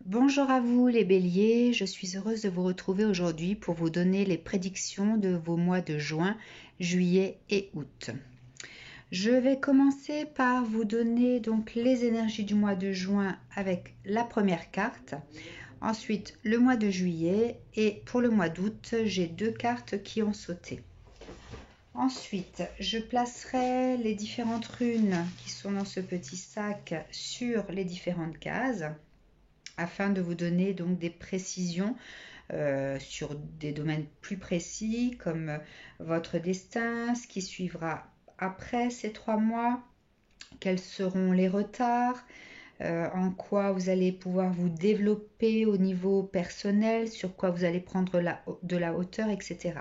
Bonjour à vous les béliers, je suis heureuse de vous retrouver aujourd'hui pour vous donner les prédictions de vos mois de juin, juillet et août. Je vais commencer par vous donner donc les énergies du mois de juin avec la première carte, ensuite le mois de juillet et pour le mois d'août, j'ai deux cartes qui ont sauté. Ensuite, je placerai les différentes runes qui sont dans ce petit sac sur les différentes cases afin de vous donner donc des précisions sur des domaines plus précis comme votre destin, ce qui suivra après ces 3 mois, quels seront les retards, en quoi vous allez pouvoir vous développer au niveau personnel, sur quoi vous allez prendre de la hauteur, etc.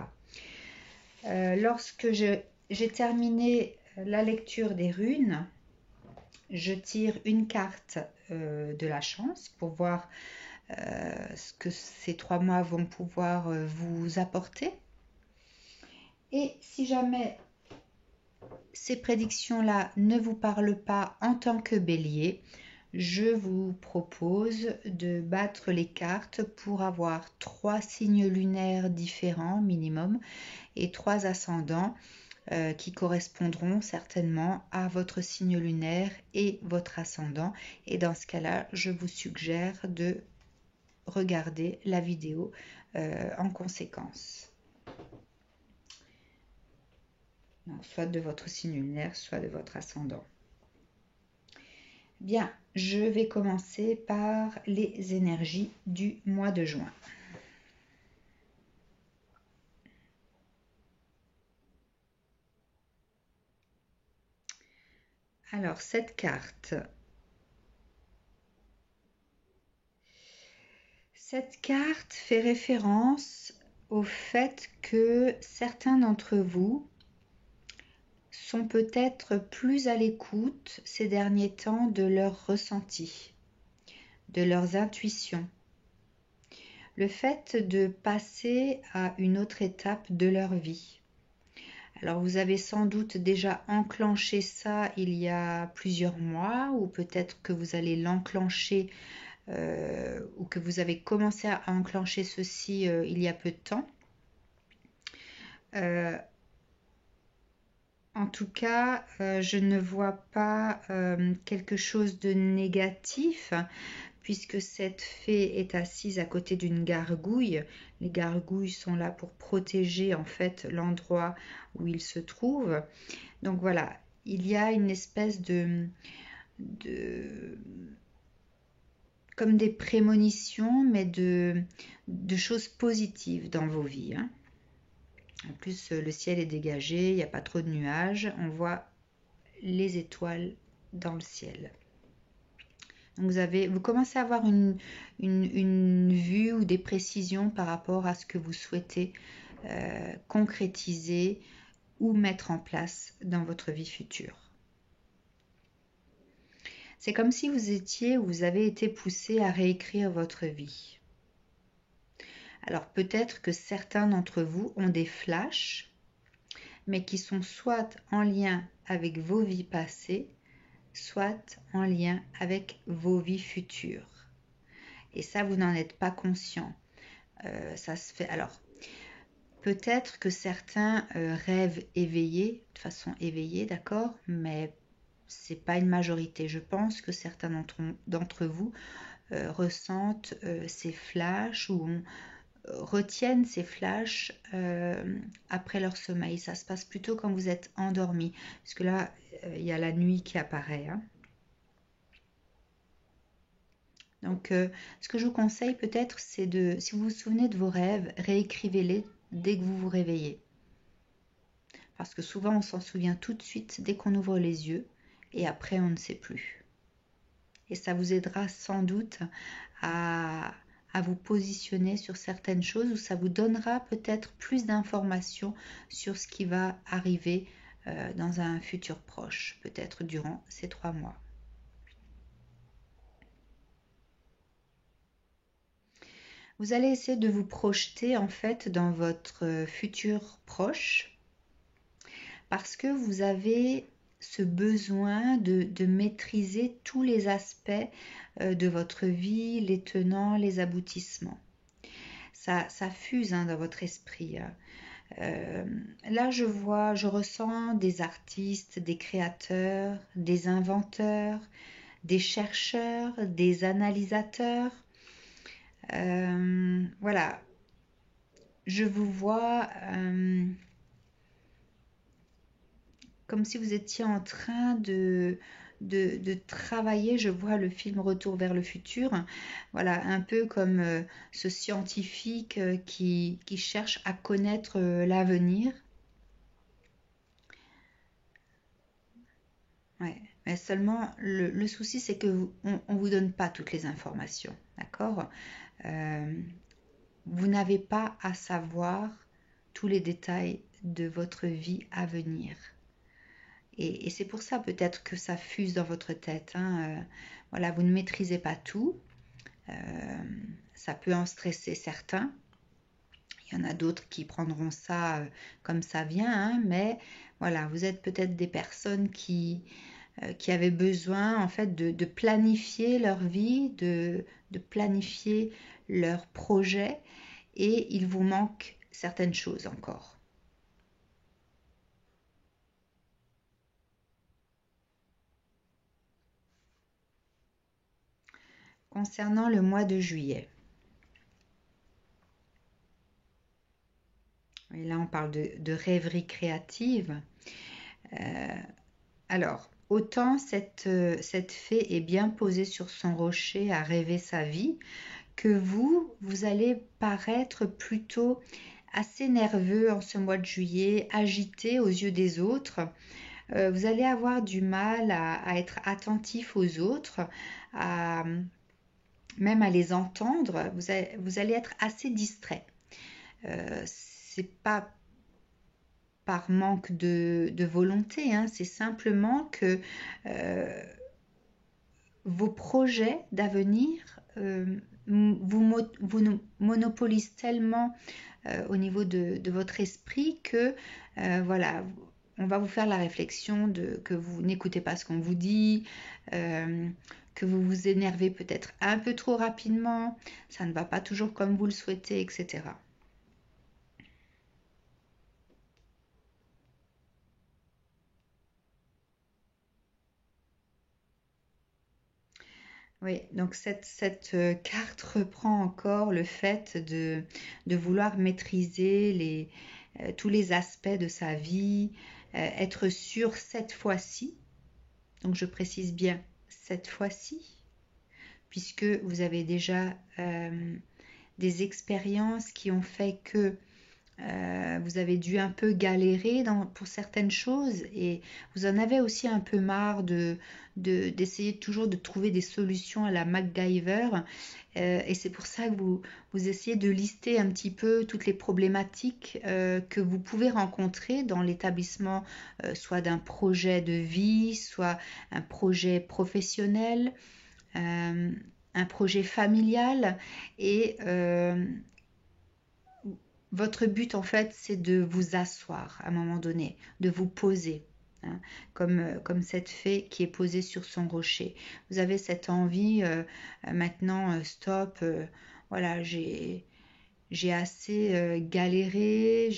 Lorsque j'ai terminé la lecture des runes, je tire une carte de la chance pour voir ce que ces 3 mois vont pouvoir vous apporter. Et si jamais ces prédictions-là ne vous parlent pas en tant que bélier, je vous propose de battre les cartes pour avoir 3 signes lunaires différents minimum et 3 ascendants qui correspondront certainement à votre signe lunaire et votre ascendant. Et dans ce cas-là, je vous suggère de regarder la vidéo en conséquence. Soit de votre signe lunaire, soit de votre ascendant. Bien, je vais commencer par les énergies du mois de juin. Alors, cette carte fait référence au fait que certains d'entre vous sont peut-être plus à l'écoute ces derniers temps de leurs ressentis, de leurs intuitions. Le fait de passer à une autre étape de leur vie. Alors vous avez sans doute déjà enclenché ça il y a plusieurs mois ou peut-être que vous allez l'enclencher ou que vous avez commencé à enclencher ceci il y a peu de temps. En tout cas, je ne vois pas quelque chose de négatif puisque cette fée est assise à côté d'une gargouille. Les gargouilles sont là pour protéger en fait l'endroit où il se trouve. Donc voilà, il y a une espèce de comme des prémonitions, mais de choses positives dans vos vies. Hein. En plus, le ciel est dégagé, il n'y a pas trop de nuages, on voit les étoiles dans le ciel. Donc vous commencez à avoir une vue ou des précisions par rapport à ce que vous souhaitez concrétiser ou mettre en place dans votre vie future. C'est comme si vous avez été poussé à réécrire votre vie. Alors peut-être que certains d'entre vous ont des flashs, mais qui sont soit en lien avec vos vies passées, soit en lien avec vos vies futures. Et ça, vous n'en êtes pas conscient. Ça se fait. Alors, peut-être que certains rêvent éveillés, de façon éveillée, d'accord, mais c'est pas une majorité. Je pense que certains d'entre vous ressentent ces flashs ou retiennent ces flashs après leur sommeil. Ça se passe plutôt quand vous êtes endormi, parce que là, il y a la nuit qui apparaît. Hein. Donc, ce que je vous conseille peut-être, c'est si vous vous souvenez de vos rêves, réécrivez-les dès que vous vous réveillez. Parce que souvent, on s'en souvient tout de suite dès qu'on ouvre les yeux, et après, on ne sait plus. Et ça vous aidera sans doute à vous positionner sur certaines choses, ou ça vous donnera peut-être plus d'informations sur ce qui va arriver dans un futur proche, peut-être durant ces 3 mois. Vous allez essayer de vous projeter en fait dans votre futur proche parce que vous avez ce besoin de maîtriser tous les aspects de votre vie, les tenants, les aboutissements. Ça fuse dans votre esprit. Là, je ressens des artistes, des créateurs, des inventeurs, des chercheurs, des analysateurs. Voilà, je vous vois comme si vous étiez en train de travailler. Je vois le film Retour vers le futur, voilà, un peu comme ce scientifique qui cherche à connaître l'avenir. Ouais. Mais seulement, le souci, c'est que on vous donne pas toutes les informations, d'accord? Vous n'avez pas à savoir tous les détails de votre vie à venir. Et c'est pour ça peut-être que ça fuse dans votre tête, hein. Voilà, vous ne maîtrisez pas tout. Ça peut en stresser certains. Il y en a d'autres qui prendront ça comme ça vient, hein, mais voilà, vous êtes peut-être des personnes qui avaient besoin en fait de planifier leur vie, de planifier leurs projets, et il vous manque certaines choses encore. Concernant le mois de juillet, et là on parle de rêverie créative. Alors, autant cette fée est bien posée sur son rocher à rêver sa vie, que vous allez paraître plutôt assez nerveux en ce mois de juillet, agité aux yeux des autres. Vous allez avoir du mal à être attentif aux autres, même à les entendre. Vous allez être assez distrait. C'est pas par manque de volonté, hein, c'est simplement que vos projets d'avenir vous monopolisent tellement au niveau de votre esprit que voilà, on va vous faire la réflexion que vous n'écoutez pas ce qu'on vous dit, que vous vous énervez peut-être un peu trop rapidement, ça ne va pas toujours comme vous le souhaitez, etc. Oui, donc cette carte reprend encore le fait de vouloir maîtriser tous les aspects de sa vie, être sûr cette fois-ci, donc je précise bien cette fois-ci, puisque vous avez déjà des expériences qui ont fait que vous avez dû un peu galérer pour certaines choses, et vous en avez aussi un peu marre d'essayer toujours de trouver des solutions à la MacGyver, et c'est pour ça que vous essayez de lister un petit peu toutes les problématiques que vous pouvez rencontrer dans l'établissement, soit d'un projet de vie, soit un projet professionnel, un projet familial, et votre but, en fait, c'est de vous asseoir à un moment donné, de vous poser, hein, comme cette fée qui est posée sur son rocher. Vous avez cette envie, maintenant, stop, voilà, j'ai assez galéré,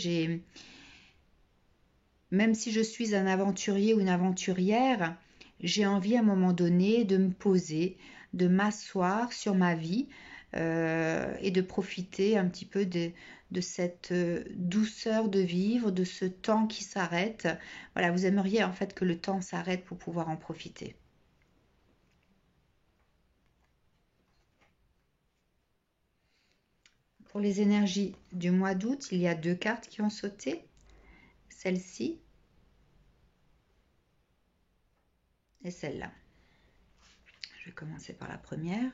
même si je suis un aventurier ou une aventurière, j'ai envie à un moment donné de me poser, de m'asseoir sur ma vie, et de profiter un petit peu de cette douceur de vivre, de ce temps qui s'arrête. Voilà, vous aimeriez en fait que le temps s'arrête pour pouvoir en profiter. Pour les énergies du mois d'août, il y a deux cartes qui ont sauté. Celle-ci et celle-là. Je vais commencer par la première.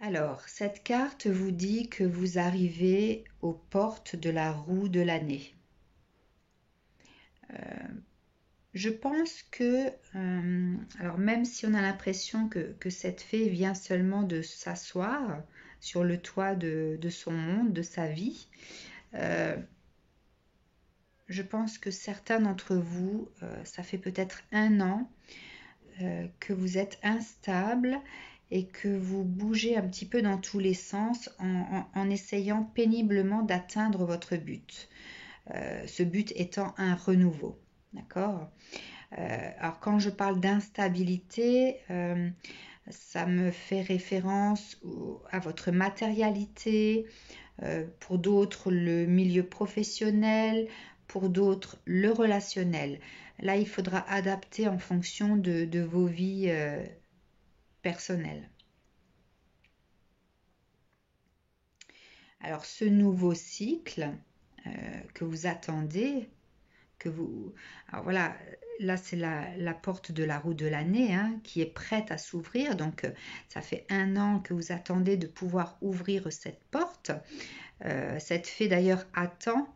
Alors, cette carte vous dit que vous arrivez aux portes de la roue de l'année. Je pense que, alors même si on a l'impression que cette fée vient seulement de s'asseoir sur le toit de son monde, de sa vie, je pense que certains d'entre vous, ça fait peut-être 1 an que vous êtes instable et que vous bougez un petit peu dans tous les sens en essayant péniblement d'atteindre votre but. Ce but étant un renouveau. D'accord? Alors quand je parle d'instabilité, ça me fait référence à votre matérialité, pour d'autres le milieu professionnel, pour d'autres le relationnel. Là, il faudra adapter en fonction de vos vies personnelles. Alors, ce nouveau cycle que vous attendez, alors voilà, là c'est la porte de la roue de l'année qui est prête à s'ouvrir. Donc, ça fait 1 an que vous attendez de pouvoir ouvrir cette porte. Cette fée d'ailleurs attend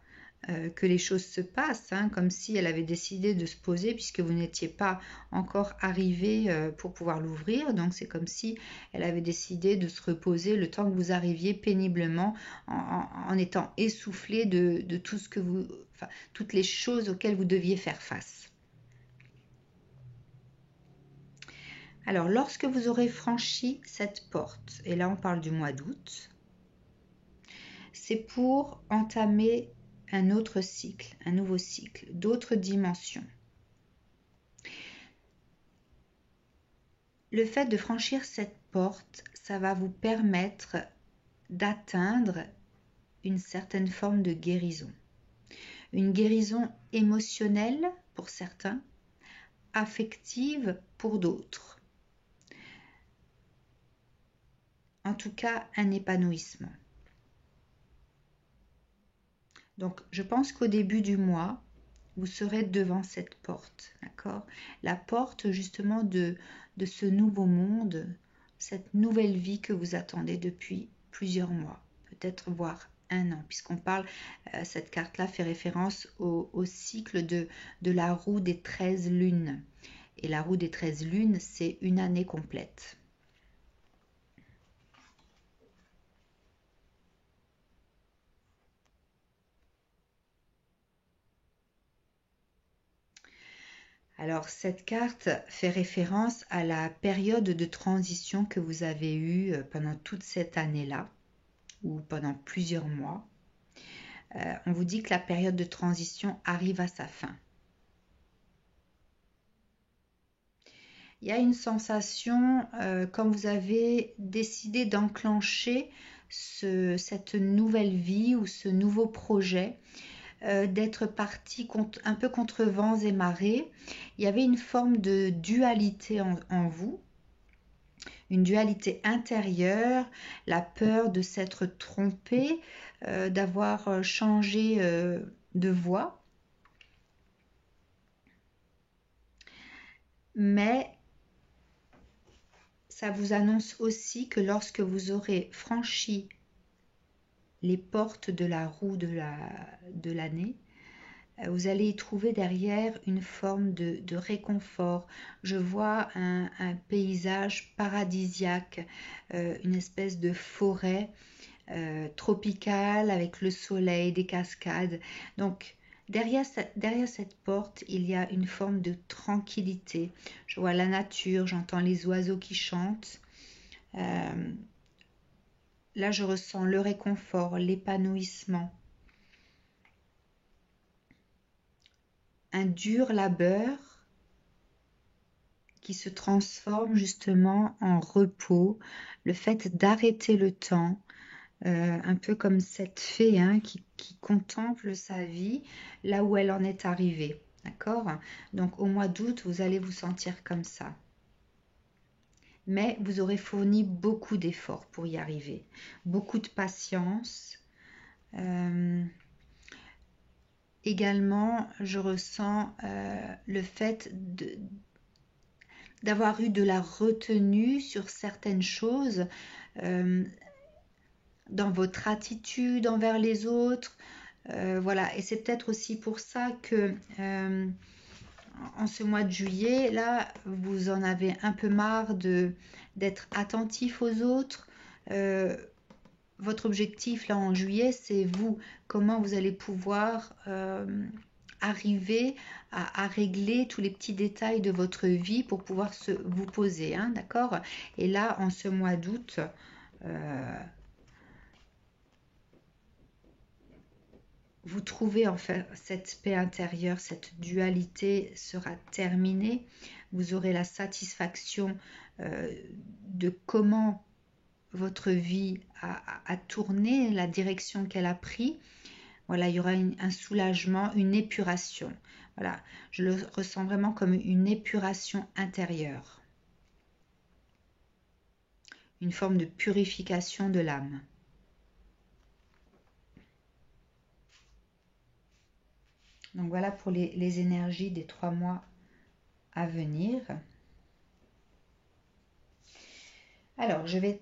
que les choses se passent, comme si elle avait décidé de se poser puisque vous n'étiez pas encore arrivé pour pouvoir l'ouvrir. Donc c'est comme si elle avait décidé de se reposer le temps que vous arriviez péniblement en étant essoufflé de tout ce que vous, enfin, toutes les choses auxquelles vous deviez faire face. Alors lorsque vous aurez franchi cette porte, et là on parle du mois d'août, c'est pour entamer un autre cycle, un nouveau cycle, d'autres dimensions. Le fait de franchir cette porte, ça va vous permettre d'atteindre une certaine forme de guérison. Une guérison émotionnelle pour certains, affective pour d'autres. En tout cas, un épanouissement. Donc, je pense qu'au début du mois, vous serez devant cette porte, d'accord? La porte justement de ce nouveau monde, cette nouvelle vie que vous attendez depuis plusieurs mois, peut-être voire 1 an, puisqu'on parle, cette carte-là fait référence au cycle de la roue des 13 lunes. Et la roue des 13 lunes, c'est une année complète. Alors, cette carte fait référence à la période de transition que vous avez eue pendant toute cette année-là, ou pendant plusieurs mois. On vous dit que la période de transition arrive à sa fin. Il y a une sensation, quand vous avez décidé d'enclencher cette nouvelle vie ou ce nouveau projet, d'être parti un peu contre vents et marées. Il y avait une forme de dualité en vous, une dualité intérieure, la peur de s'être trompé, d'avoir changé de voie. Mais ça vous annonce aussi que lorsque vous aurez franchi les portes de la roue de l'année, vous allez y trouver derrière une forme de réconfort. Je vois un paysage paradisiaque, une espèce de forêt tropicale avec le soleil, des cascades. Donc derrière cette porte, il y a une forme de tranquillité. Je vois la nature, j'entends les oiseaux qui chantent. Là, je ressens le réconfort, l'épanouissement. Un dur labeur qui se transforme justement en repos, le fait d'arrêter le temps, un peu comme cette fée qui contemple sa vie là où elle en est arrivée. D'accord? Donc au mois d'août, vous allez vous sentir comme ça. Mais vous aurez fourni beaucoup d'efforts pour y arriver, beaucoup de patience. Également, je ressens le fait d'avoir eu de la retenue sur certaines choses dans votre attitude envers les autres. Voilà, et c'est peut-être aussi pour ça que en ce mois de juillet, là, vous en avez un peu marre d'être attentif aux autres. Votre objectif là en juillet, c'est vous, comment vous allez pouvoir arriver à régler tous les petits détails de votre vie pour pouvoir vous poser, hein, d'accord? Et là, en ce mois d'août, vous trouvez en fait cette paix intérieure, cette dualité sera terminée. Vous aurez la satisfaction de comment votre vie a tourné, la direction qu'elle a pris. Voilà, il y aura un soulagement, une épuration. Voilà, je le ressens vraiment comme une épuration intérieure. Une forme de purification de l'âme. Donc voilà pour les énergies des 3 mois à venir. Alors, je vais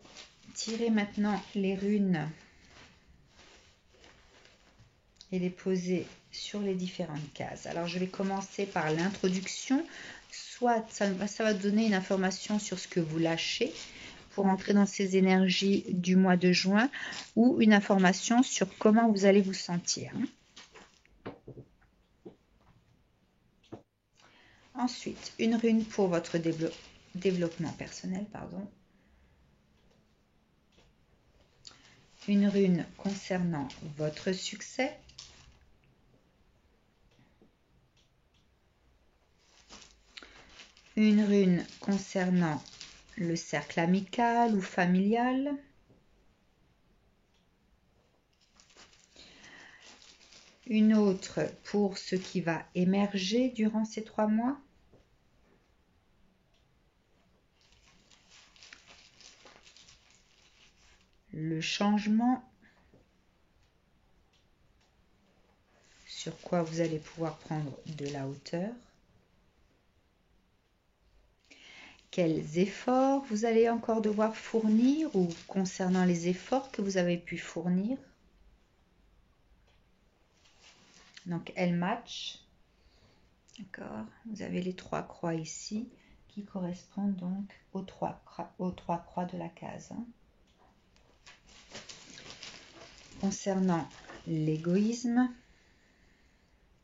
tirer maintenant les runes et les poser sur les différentes cases. Alors, je vais commencer par l'introduction. Soit ça va donner une information sur ce que vous lâchez pour entrer dans ces énergies du mois de juin, ou une information sur comment vous allez vous sentir. Ensuite, une rune pour votre développement personnel, pardon. Une rune concernant votre succès. Une rune concernant le cercle amical ou familial. Une autre pour ce qui va émerger durant ces 3 mois. Le changement. Sur quoi vous allez pouvoir prendre de la hauteur. Quels efforts vous allez encore devoir fournir, ou concernant les efforts que vous avez pu fournir. Donc, elle match. D'accord. Vous avez les 3 croix ici qui correspondent donc aux 3 croix de la case. Concernant l'égoïsme,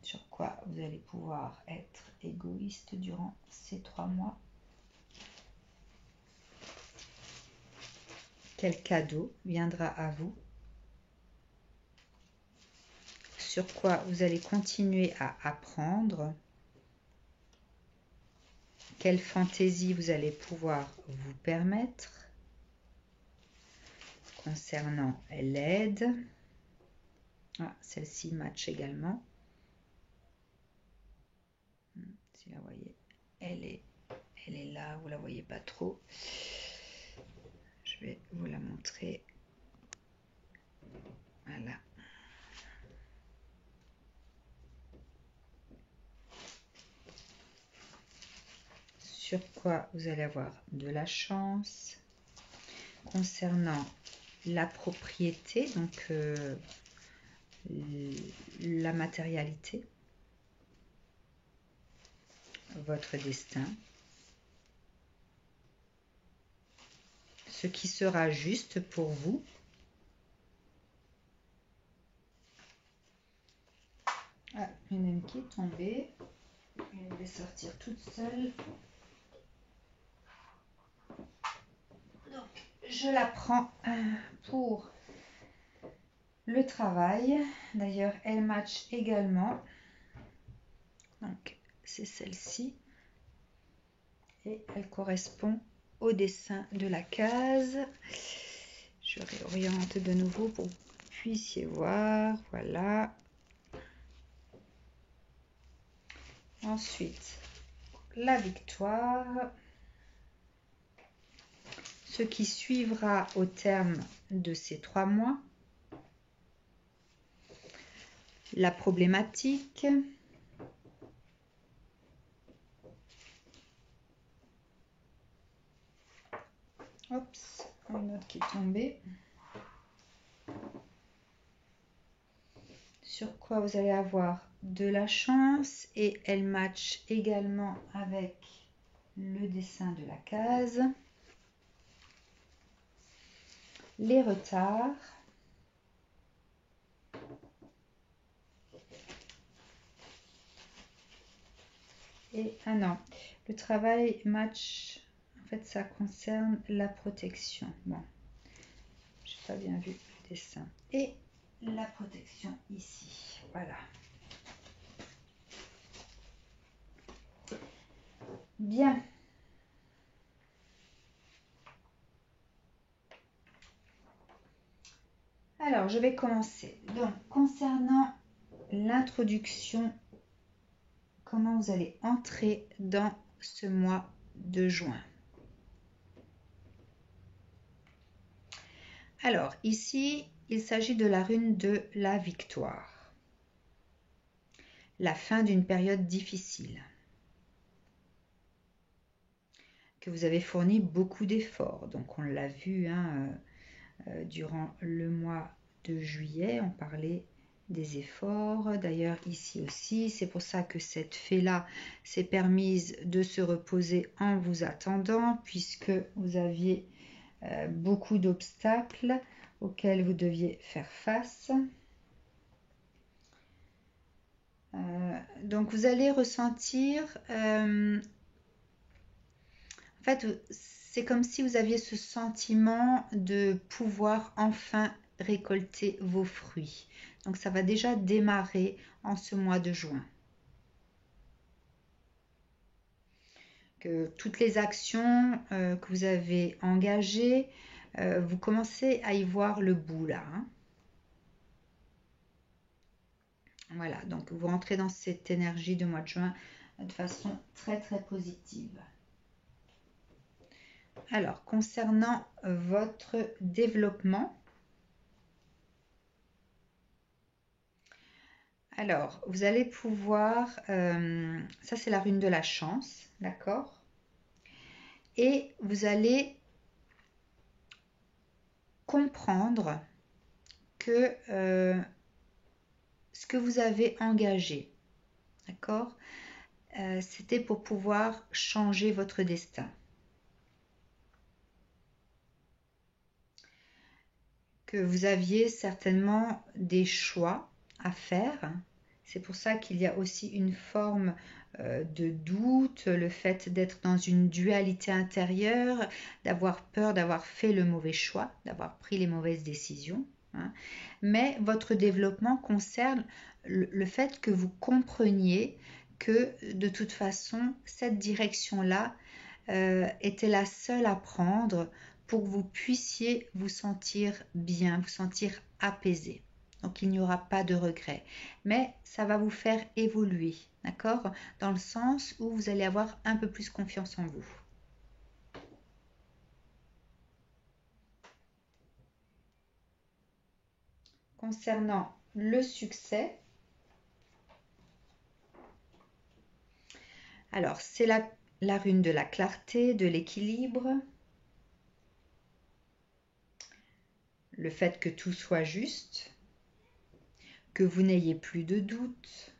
sur quoi vous allez pouvoir être égoïste durant ces 3 mois. Quel cadeau viendra à vous? Sur quoi vous allez continuer à apprendre? Quelle fantaisie vous allez pouvoir vous permettre? Concernant l'aide, celle-ci match également. Si la voyez, elle est là, vous la voyez pas trop. Je vais vous la montrer. Voilà. Sur quoi vous allez avoir de la chance. Concernant la propriété, donc la matérialité, votre destin, ce qui sera juste pour vous. Ah, une qui est tombée. Je vais sortir toute seule. Donc, je la prends pour le travail. D'ailleurs, elle match également. Donc, c'est celle-ci. Et elle correspond au dessin de la case. Je réoriente de nouveau pour que vous puissiez voir. Voilà. Ensuite, la victoire. Ce qui suivra au terme de ces 3 mois. La problématique. Oups, une autre qui est tombée. Sur quoi vous allez avoir de la chance, et elle match également avec le dessin de la case. Les retards. Et ah non, le travail match, en fait, ça concerne la protection. Bon, j'ai pas bien vu le dessin. Et la protection ici, voilà. Bien. Alors, je vais commencer. Donc, concernant l'introduction, comment vous allez entrer dans ce mois de juin. Alors, ici, il s'agit de la rune de la victoire. La fin d'une période difficile. Que vous avez fourni beaucoup d'efforts. Donc, on l'a vu durant le mois de juillet, on parlait des efforts. D'ailleurs, ici aussi, c'est pour ça que cette fée-là s'est permise de se reposer en vous attendant, puisque vous aviez beaucoup d'obstacles auxquels vous deviez faire face. Donc, vous allez ressentir... en fait, c'est comme si vous aviez ce sentiment de pouvoir enfin récolter vos fruits. Donc, ça va déjà démarrer en ce mois de juin. Que toutes les actions que vous avez engagées, vous commencez à y voir le bout là. Voilà, donc vous rentrez dans cette énergie de mois de juin de façon très très positive. Alors, concernant votre développement, alors, vous allez pouvoir, ça c'est la rune de la chance, d'accord? Et vous allez comprendre que ce que vous avez engagé, d'accord? C'était pour pouvoir changer votre destin. Que vous aviez certainement des choix à faire. C'est pour ça qu'il y a aussi une forme de doute, le fait d'être dans une dualité intérieure, d'avoir peur d'avoir fait le mauvais choix, d'avoir pris les mauvaises décisions. Mais votre développement concerne le fait que vous compreniez que de toute façon, cette direction-là était la seule à prendre pour que vous puissiez vous sentir bien, vous sentir apaisé. Donc, il n'y aura pas de regret. Mais ça va vous faire évoluer, d'accord? Dans le sens où vous allez avoir un peu plus confiance en vous. Concernant le succès, alors c'est la rune de la clarté, de l'équilibre, le fait que tout soit juste, que vous n'ayez plus de doute,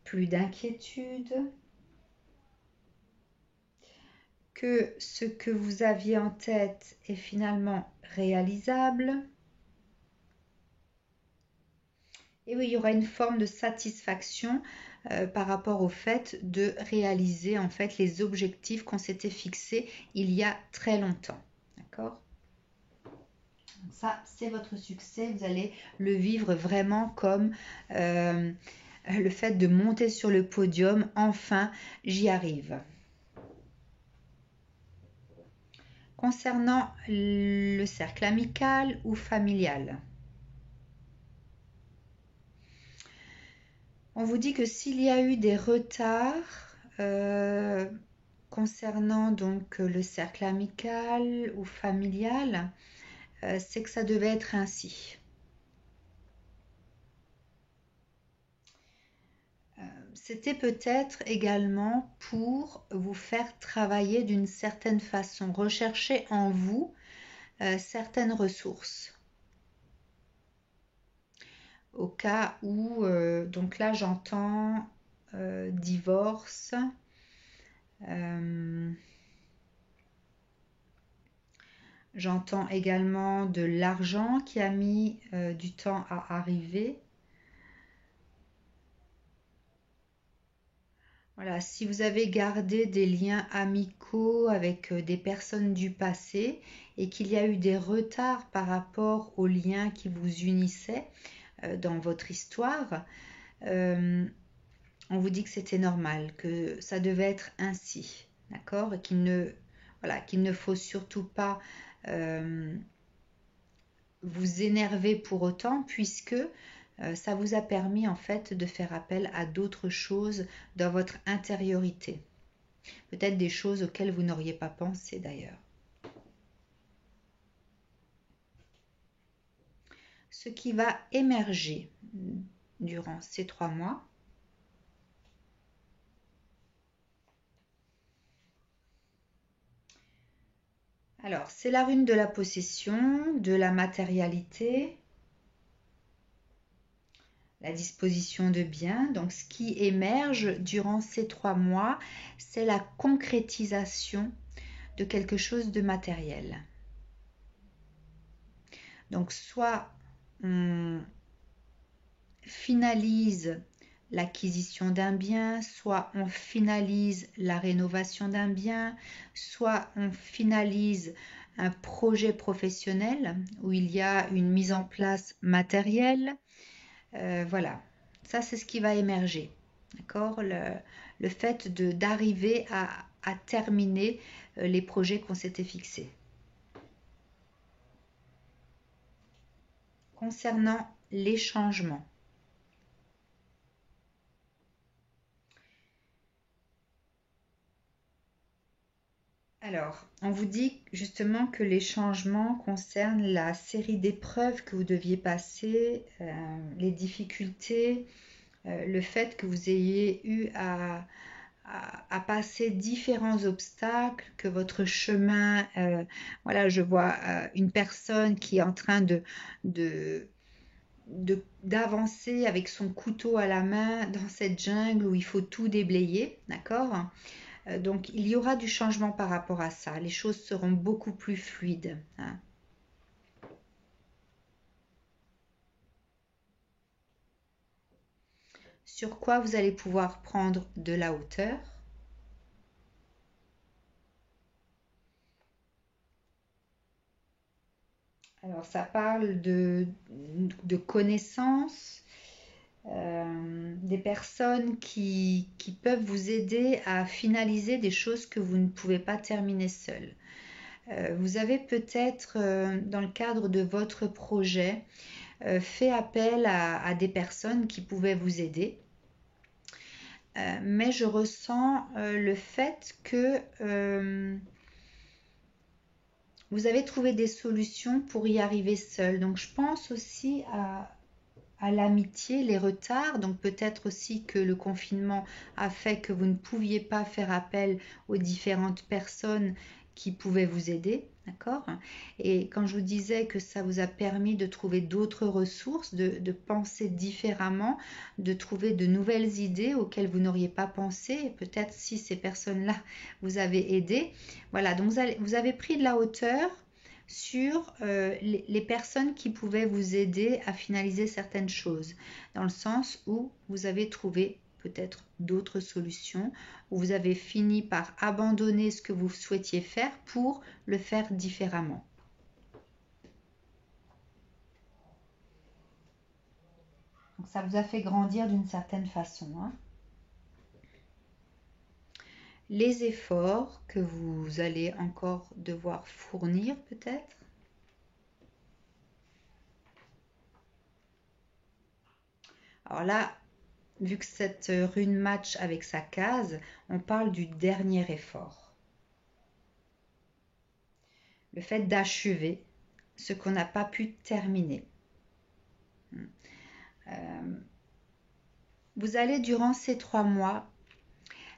plus d'inquiétude, que ce que vous aviez en tête est finalement réalisable. Et oui, il y aura une forme de satisfaction par rapport au fait de réaliser en fait les objectifs qu'on s'était fixés il y a très longtemps. D'accord ? Ça, c'est votre succès. Vous allez le vivre vraiment comme le fait de monter sur le podium. Enfin, j'y arrive. Concernant le cercle amical ou familial, on vous dit que s'il y a eu des retards concernant donc le cercle amical ou familial, c'est que ça devait être ainsi. C'était peut-être également pour vous faire travailler d'une certaine façon, rechercher en vous certaines ressources. Au cas où, donc là j'entends divorce, j'entends également de l'argent qui a mis du temps à arriver. Voilà, si vous avez gardé des liens amicaux avec des personnes du passé et qu'il y a eu des retards par rapport aux liens qui vous unissaient dans votre histoire, on vous dit que c'était normal, que ça devait être ainsi, d'accord? Et qu'il ne faut surtout pas vous énerver pour autant, puisque ça vous a permis en fait de faire appel à d'autres choses dans votre intériorité. Peut-être des choses auxquelles vous n'auriez pas pensé d'ailleurs. Ce qui va émerger durant ces 3 mois, alors c'est la rune de la possession, de la matérialité, la disposition de biens. Donc ce qui émerge durant ces 3 mois, c'est la concrétisation de quelque chose de matériel. Donc soit on finalise l'acquisition d'un bien, soit on finalise la rénovation d'un bien, soit on finalise un projet professionnel où il y a une mise en place matérielle. Voilà, ça c'est ce qui va émerger. D'accord, le fait d'arriver à terminer les projets qu'on s'était fixés. Concernant les changements, alors, on vous dit justement que les changements concernent la série d'épreuves que vous deviez passer, les difficultés, le fait que vous ayez eu à passer différents obstacles, que votre chemin, voilà, je vois une personne qui est en train d'avancer avec son couteau à la main dans cette jungle où il faut tout déblayer, d'accord? Donc il y aura du changement par rapport à ça. Les choses seront beaucoup plus fluides, hein. Sur quoi vous allez pouvoir prendre de la hauteur. Alors ça parle de connaissances, des personnes qui peuvent vous aider à finaliser des choses que vous ne pouvez pas terminer seul. Vous avez peut-être, dans le cadre de votre projet, fait appel à des personnes qui pouvaient vous aider. Mais je ressens le fait que vous avez trouvé des solutions pour y arriver seul. Donc je pense aussi à l'amitié, les retards. Donc peut-être aussi que le confinement a fait que vous ne pouviez pas faire appel aux différentes personnes qui pouvaient vous aider. D'accord? Et quand je vous disais que ça vous a permis de trouver d'autres ressources, de penser différemment, de trouver de nouvelles idées auxquelles vous n'auriez pas pensé, peut-être si ces personnes-là vous avaient aidé. Voilà, donc vous avez pris de la hauteur sur les personnes qui pouvaient vous aider à finaliser certaines choses, dans le sens où vous avez trouvé peut-être d'autres solutions, où vous avez fini par abandonner ce que vous souhaitiez faire pour le faire différemment. Donc ça vous a fait grandir d'une certaine façon, hein. Les efforts que vous allez encore devoir fournir peut-être. Alors là, vu que cette rune match avec sa case, on parle du dernier effort. Le fait d'achever ce qu'on n'a pas pu terminer. Vous allez durant ces 3 mois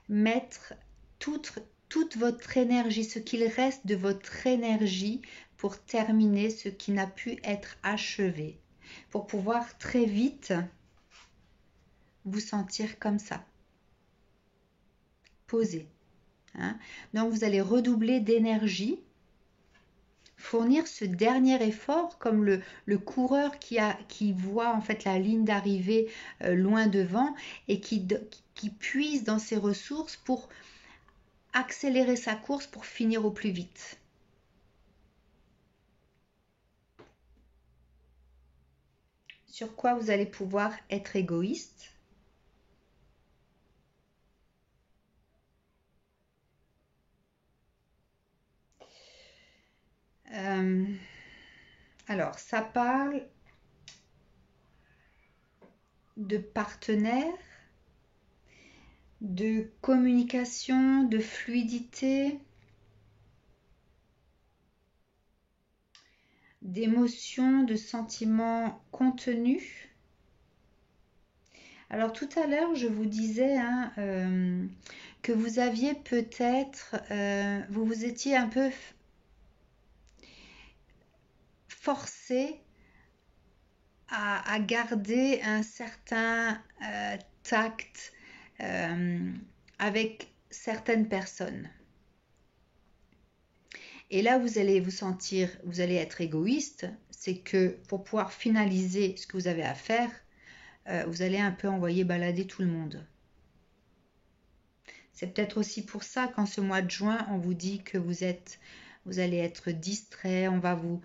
mettre toute votre énergie, ce qu'il reste de votre énergie pour terminer ce qui n'a pu être achevé, pour pouvoir très vite vous sentir comme ça, posé, hein. Donc vous allez redoubler d'énergie fournir ce dernier effort comme le coureur qui voit en fait la ligne d'arrivée loin devant et qui puise dans ses ressources pour accélérer sa course pour finir au plus vite. Sur quoi vous allez pouvoir être égoïste. Alors, ça parle de partenaires, de communication, de fluidité, d'émotions, de sentiments contenus. Alors tout à l'heure, je vous disais que vous aviez peut-être, vous vous étiez un peu forcé à garder un certain tact avec certaines personnes. Et là, vous allez vous sentir, vous allez être égoïste, c'est que pour pouvoir finaliser ce que vous avez à faire, vous allez un peu envoyer balader tout le monde. C'est peut-être aussi pour ça qu'en ce mois de juin, on vous dit que vous allez être distrait, on va vous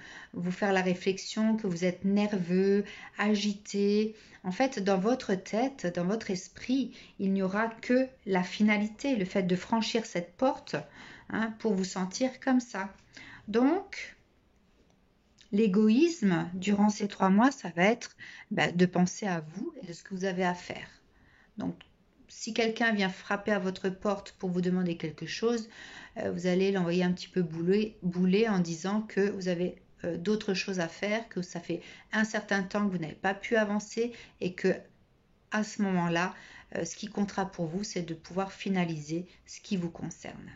faire la réflexion que vous êtes nerveux, agité. En fait, dans votre tête, dans votre esprit, il n'y aura que la finalité, le fait de franchir cette porte pour vous sentir comme ça. Donc, l'égoïsme, durant ces 3 mois, ça va être de penser à vous et de ce que vous avez à faire. Donc, si quelqu'un vient frapper à votre porte pour vous demander quelque chose, vous allez l'envoyer un petit peu bouler en disant que vous avez d'autres choses à faire, que ça fait un certain temps que vous n'avez pas pu avancer et que à ce moment-là, ce qui comptera pour vous, c'est de pouvoir finaliser ce qui vous concerne.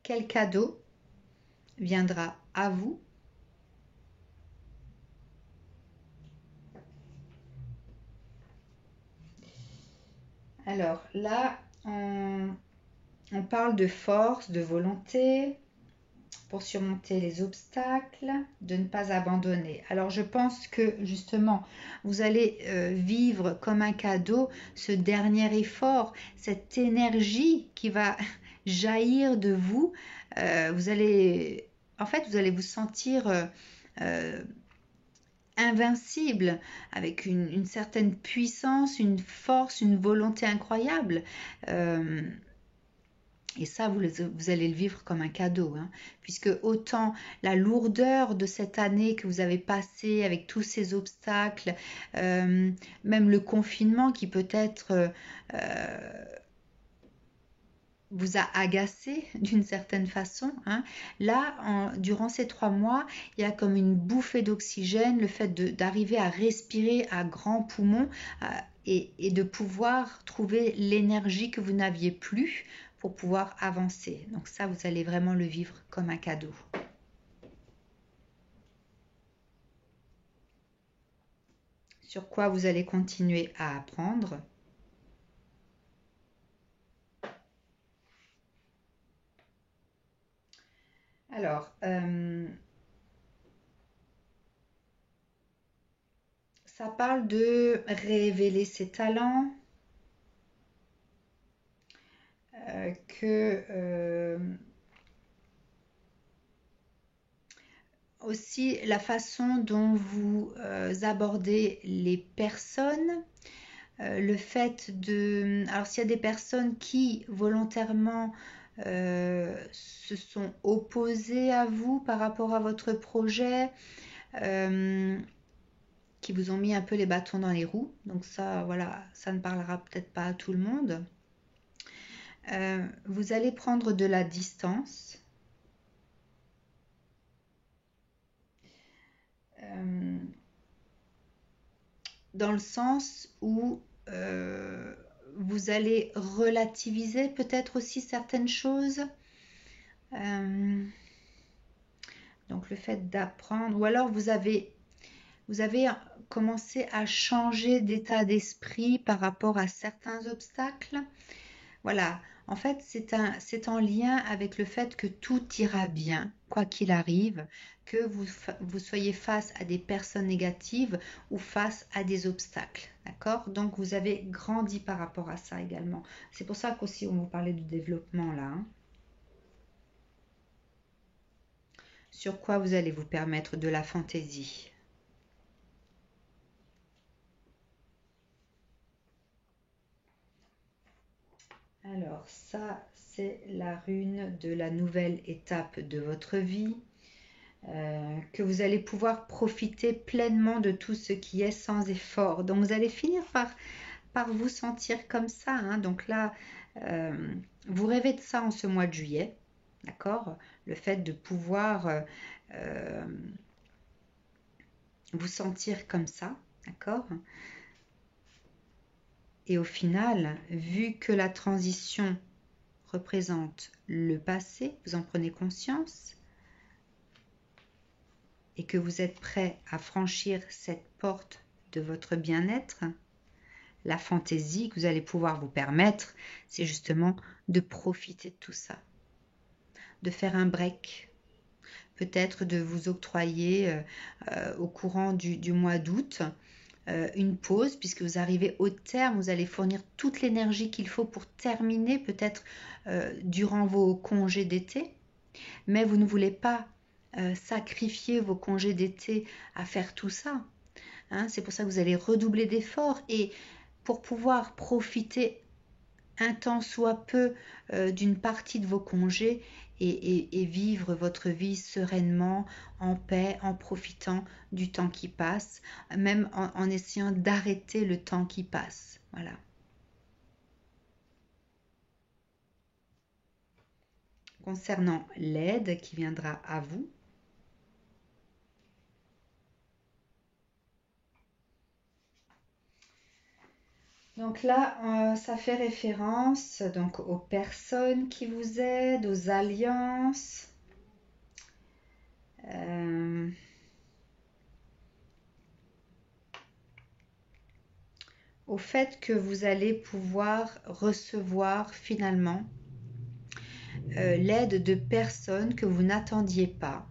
Quel cadeau viendra à vous ? Alors là, on parle de force, de volonté pour surmonter les obstacles, de ne pas abandonner. Alors je pense que justement, vous allez vivre comme un cadeau ce dernier effort, cette énergie qui va jaillir de vous. Vous allez vous sentir invincible, avec une certaine puissance, une force, une volonté incroyable. Et ça, vous allez le vivre comme un cadeau, puisque autant la lourdeur de cette année que vous avez passée avec tous ces obstacles, même le confinement qui peut-être vous a agacé d'une certaine façon. Là, durant ces 3 mois, il y a comme une bouffée d'oxygène, le fait d'arriver à respirer à grands poumons et de pouvoir trouver l'énergie que vous n'aviez plus pour pouvoir avancer. Donc ça, vous allez vraiment le vivre comme un cadeau. Sur quoi vous allez continuer à apprendre. Alors, ça parle de révéler ses talents, aussi la façon dont vous abordez les personnes, le fait de... Alors s'il y a des personnes qui volontairement se sont opposées à vous par rapport à votre projet, qui vous ont mis un peu les bâtons dans les roues, donc ça, voilà, ça ne parlera peut-être pas à tout le monde. Vous allez prendre de la distance. Dans le sens où vous allez relativiser peut-être aussi certaines choses. Donc le fait d'apprendre, ou alors vous avez commencé à changer d'état d'esprit par rapport à certains obstacles. Voilà, en fait, c'est en lien avec le fait que tout ira bien, quoi qu'il arrive, que vous soyez face à des personnes négatives ou face à des obstacles, d'accord? Donc, vous avez grandi par rapport à ça également. C'est pour ça qu'aussi on vous parlait du développement là, hein. Sur quoi vous allez vous permettre de la fantaisie? Alors, ça, c'est la rune de la nouvelle étape de votre vie. Que vous allez pouvoir profiter pleinement de tout ce qui est sans effort. Donc vous allez finir par vous sentir comme ça, hein. Donc là, euh, vous rêvez de ça en ce mois de juillet, d'accord? Le fait de pouvoir euh, vous sentir comme ça, d'accord? Et au final, vu que la transition représente le passé, vous en prenez conscience, et que vous êtes prêt à franchir cette porte de votre bien-être, la fantaisie que vous allez pouvoir vous permettre, c'est justement de profiter de tout ça, de faire un break, peut-être de vous octroyer au courant du mois d'août une pause, puisque vous arrivez au terme, vous allez fournir toute l'énergie qu'il faut pour terminer, peut-être durant vos congés d'été, mais vous ne voulez pas sacrifier vos congés d'été à faire tout ça, hein. C'est pour ça que vous allez redoubler d'efforts et pour pouvoir profiter un temps soit peu d'une partie de vos congés et vivre votre vie sereinement, en paix, en profitant du temps qui passe, même en essayant d'arrêter le temps qui passe. Voilà. Concernant l'aide qui viendra à vous, donc là, ça fait référence donc aux personnes qui vous aident, aux alliances. Euh, au fait que vous allez pouvoir recevoir finalement l'aide de personnes que vous n'attendiez pas.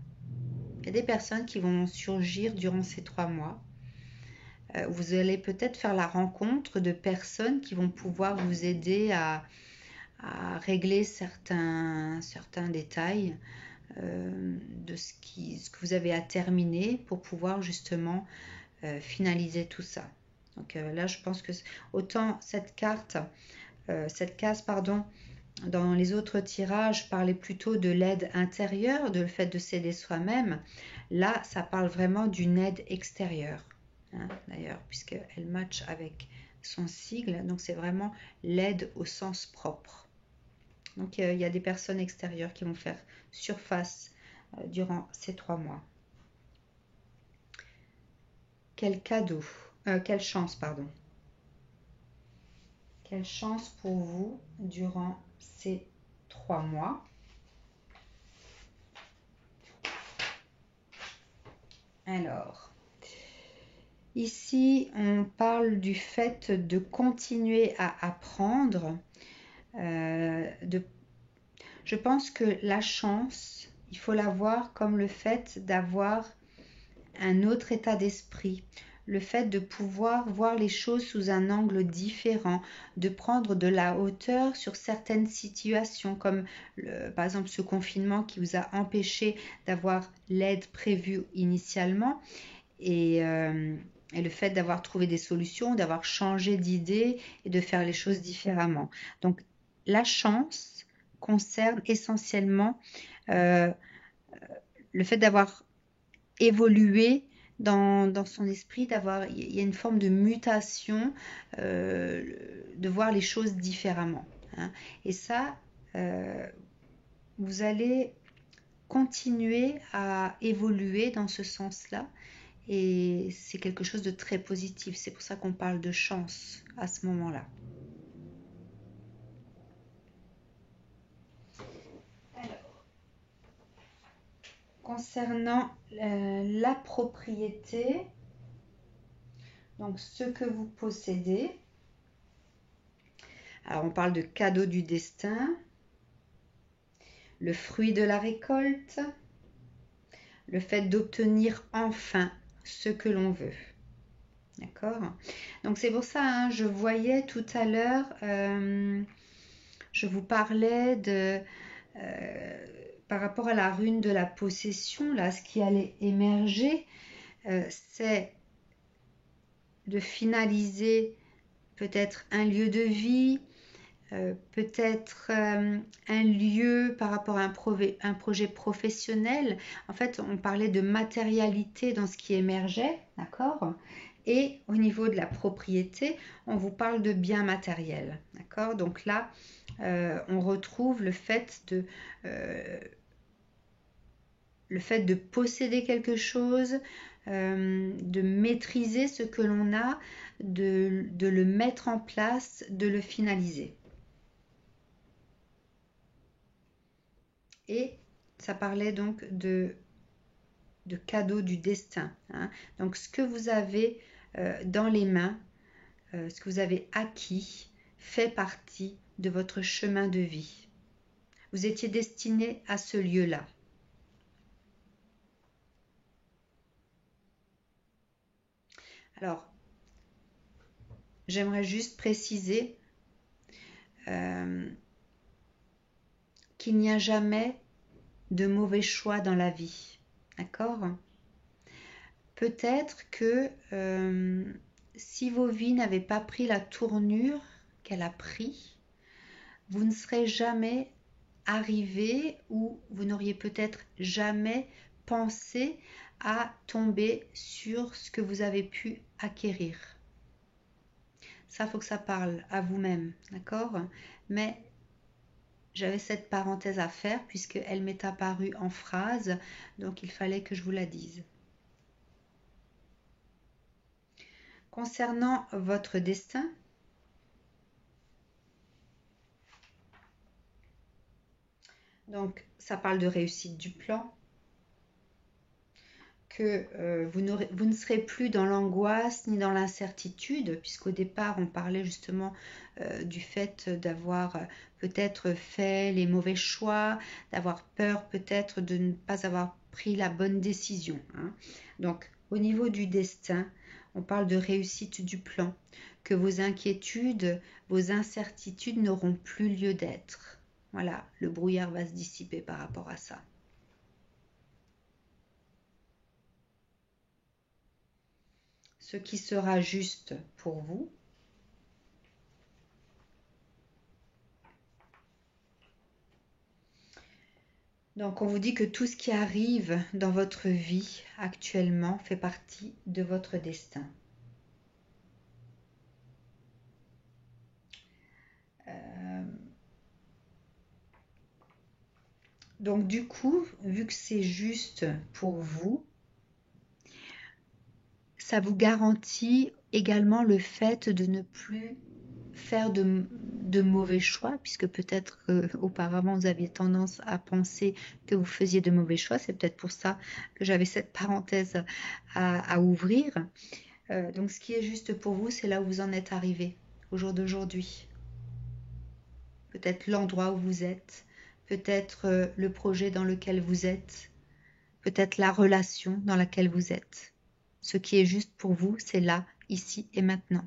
Il y a des personnes qui vont surgir durant ces 3 mois. Vous allez peut-être faire la rencontre de personnes qui vont pouvoir vous aider à régler certains détails de ce que vous avez à terminer pour pouvoir justement finaliser tout ça. Donc là, je pense que autant cette case, pardon, dans les autres tirages, parlait plutôt de l'aide intérieure, de le fait de s'aider soi-même. Là, ça parle vraiment d'une aide extérieure, hein, d'ailleurs, puisqu'elle match avec son sigle. Donc, c'est vraiment l'aide au sens propre. Donc, il y a des personnes extérieures qui vont faire surface durant ces 3 mois. Quel cadeau, quelle chance, pardon. Quelle chance pour vous durant ces 3 mois. Alors, ici, on parle du fait de continuer à apprendre. Je pense que la chance, il faut la voir comme le fait d'avoir un autre état d'esprit, le fait de pouvoir voir les choses sous un angle différent, de prendre de la hauteur sur certaines situations, comme par exemple ce confinement qui vous a empêché d'avoir l'aide prévue initialement et le fait d'avoir trouvé des solutions, d'avoir changé d'idée et de faire les choses différemment. Donc la chance concerne essentiellement euh, le fait d'avoir évolué dans son esprit, il y a une forme de mutation, de voir les choses différemment, hein. Et ça, vous allez continuer à évoluer dans ce sens-là. Et c'est quelque chose de très positif. C'est pour ça qu'on parle de chance à ce moment-là. Alors, concernant la propriété, donc ce que vous possédez, Alors on parle de cadeau du destin, le fruit de la récolte, le fait d'obtenir enfin ce que l'on veut. D'accord? Donc c'est pour ça, hein, je voyais tout à l'heure, je vous parlais de, par rapport à la rune de la possession, là, ce qui allait émerger, c'est de finaliser peut-être un lieu de vie, peut-être un lieu par rapport à un projet professionnel. En fait, on parlait de matérialité dans ce qui émergeait, d'accord? Et au niveau de la propriété, on vous parle de biens matériels, d'accord? Donc là, on retrouve le fait de posséder quelque chose, de maîtriser ce que l'on a, de le mettre en place, de le finaliser. Et ça parlait donc de cadeau du destin, hein. Donc ce que vous avez dans les mains, ce que vous avez acquis, fait partie de votre chemin de vie. Vous étiez destiné à ce lieu-là. Alors, j'aimerais juste préciser qu'il n'y a jamais de mauvais choix dans la vie. D'accord? Peut-être que si vos vies n'avaient pas pris la tournure qu'elle a pris, vous ne serez jamais arrivé ou vous n'auriez peut-être jamais pensé à tomber sur ce que vous avez pu acquérir. Ça, il faut que ça parle à vous-même, d'accord? Mais j'avais cette parenthèse à faire puisqu'elle m'est apparue en phrase, donc il fallait que je vous la dise. Concernant votre destin, donc ça parle de réussite du plan, que vous ne serez plus dans l'angoisse ni dans l'incertitude, puisqu'au départ on parlait justement du fait d'avoir peut-être fait les mauvais choix, d'avoir peur peut-être de ne pas avoir pris la bonne décision, hein. Donc au niveau du destin, on parle de réussite du plan, que vos inquiétudes, vos incertitudes n'auront plus lieu d'être. Voilà, le brouillard va se dissiper par rapport à ça. Ce qui sera juste pour vous. Donc on vous dit que tout ce qui arrive dans votre vie actuellement fait partie de votre destin. Donc du coup, vu que c'est juste pour vous, ça vous garantit également le fait de ne plus faire de mauvais choix, puisque peut-être auparavant vous aviez tendance à penser que vous faisiez de mauvais choix. C'est peut-être pour ça que j'avais cette parenthèse à ouvrir. Donc ce qui est juste pour vous, c'est là où vous en êtes arrivé au jour d'aujourd'hui. Peut-être l'endroit où vous êtes, peut-être le projet dans lequel vous êtes, peut-être la relation dans laquelle vous êtes. Ce qui est juste pour vous, c'est là, ici et maintenant.